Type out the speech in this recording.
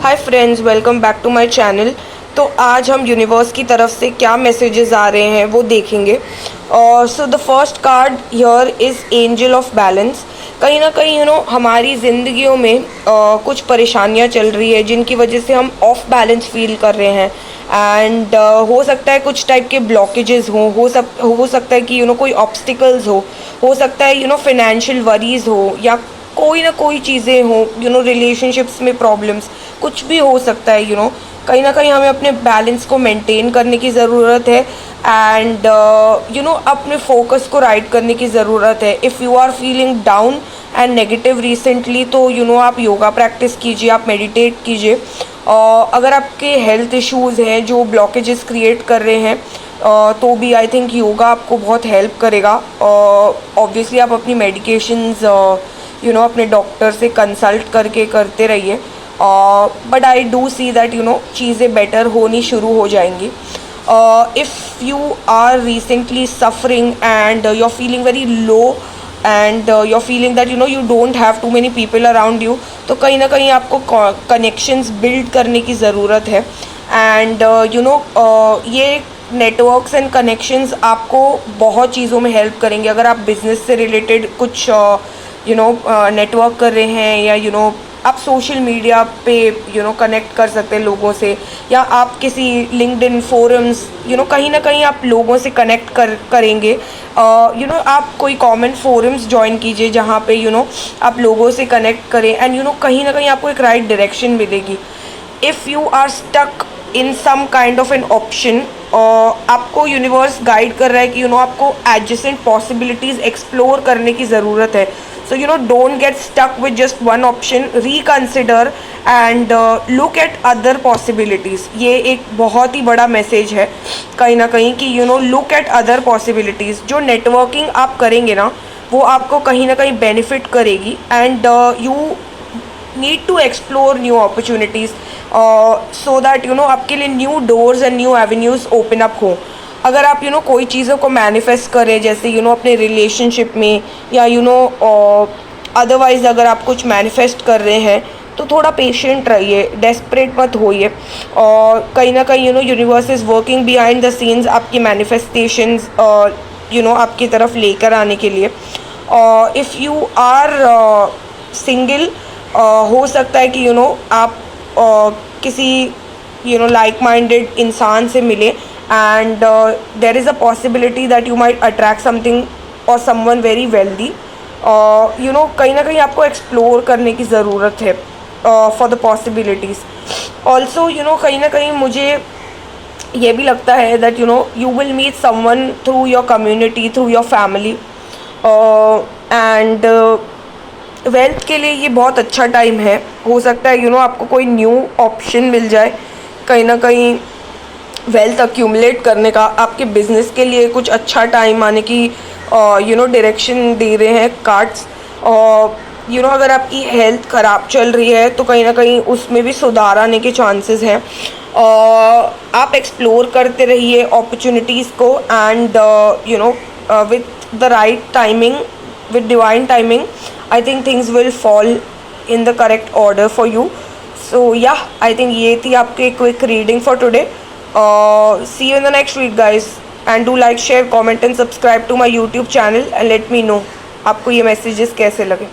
Hi friends, welcome back to my channel. तो आज हम यूनिवर्स की तरफ से क्या मैसेजेस आ रहे हैं वो देखेंगे। So the first card here is angel of balance. कहीं ना कहीं हमारी ज़िंदगियों में कुछ परेशानियां चल रही है जिनकी वजह से हम ऑफ बैलेंस फील कर रहे हैं। एंड हो सकता है कुछ टाइप के ब्लॉकेजेस हो सकता है कि कोई ऑब्स्टिकल्स हो सकता है फाइनेंशियल वरीज हो, या कोई ना कोई चीज़ें हो, रिलेशनशिप्स में प्रॉब्लम्स, कुछ भी हो सकता है। कहीं ना कहीं हमें अपने बैलेंस को मेंटेन करने की ज़रूरत है। एंड अपने फोकस को राइट करने की ज़रूरत है। If you are feeling down and negative recently, तो आप योगा प्रैक्टिस कीजिए, आप मेडिटेट कीजिए। अगर आपके हेल्थ इश्यूज़ हैं जो ब्लॉकेजेस क्रिएट कर रहे हैं, तो भी आई थिंक योगा आपको बहुत हेल्प करेगा। ऑब्वियसली आप अपनी मेडिकेशंस अपने डॉक्टर से कंसल्ट करके करते रहिए। But I do see that चीज़ें बेटर होनी शुरू हो जाएंगी। If you are recently suffering and you are feeling very low and you are feeling that you don't have too many people around you, तो कहीं ना कहीं आपको कनेक्शंस बिल्ड करने की ज़रूरत है। एंड ये नेटवर्क्स एंड कनेक्शंस आपको बहुत चीज़ों में हेल्प करेंगे। अगर आप बिज़नेस से रिलेटेड कुछ नेटवर्क कर रहे हैं, या आप सोशल मीडिया पे कनेक्ट कर सकते हैं लोगों से, या आप किसी लिंक्डइन फोरम्स कहीं ना कहीं आप लोगों से कनेक्ट करेंगे। आप कोई कॉमन फोरम्स ज्वाइन कीजिए जहाँ पे आप लोगों से कनेक्ट करें। एंड कहीं ना कहीं आपको एक राइट डायरेक्शन मिलेगी। If you are stuck in some kind of an option, आपको यूनिवर्स गाइड कर रहा है कि आपको एडजेसेंट पॉसिबिलिटीज़ एक्सप्लोर करने की ज़रूरत है। So don't get stuck with just one option, reconsider and look at other possibilities। ये एक बहुत ही बड़ा मैसेज है कहीं ना कहीं कि look at other possibilities। जो नेटवर्किंग आप करेंगे ना, वो आपको कहीं ना कहीं बेनिफिट करेगी। And you need to explore new opportunities so that आपके लिए new doors and new avenues open up हो। अगर आप कोई चीज़ों को मैनिफेस्ट करें, जैसे अपने रिलेशनशिप में, या अदरवाइज़ अगर आप कुछ मैनिफेस्ट कर रहे हैं, तो थोड़ा पेशेंट रहिए, डेस्परेट मत होइए। और कहीं ना कहीं universe is working behind the scenes आपकी मैनिफेस्टेशंस आपकी तरफ लेकर आने के लिए। इफ़ यू आर सिंगल, हो सकता है कि आप किसी लाइक माइंडेड इंसान से मिले, and there is a possibility that you might attract something or someone very wealthy। कहीं ना कहीं आपको एक्सप्लोर करने की ज़रूरत है फॉर द पॉसिबिलिटीज़। ऑल्सो कहीं ना कहीं मुझे ये भी लगता है that you will meet someone through your community, through your family. And wealth के लिए ये बहुत अच्छा टाइम है। हो सकता है आपको कोई न्यू ऑप्शन मिल जाए, कहीं ना कहीं वेल्थ अक्यूमुलेट करने का। आपके बिजनेस के लिए कुछ अच्छा टाइम आने की डायरेक्शन दे रहे हैं कार्ड्स। अगर आपकी हेल्थ ख़राब चल रही है, तो कहीं ना कहीं उसमें भी सुधार आने के चांसेस हैं। आप एक्सप्लोर करते रहिए अपॉर्चुनिटीज़ को। And with the right timing, with divine timing, I think things will fall in the correct order for you. So yeah I think ये थी आपकी quick reading for today. See you in the next week guys, and do like, share, comment and subscribe to my YouTube channel and let me know आपको ये messages कैसे लगे।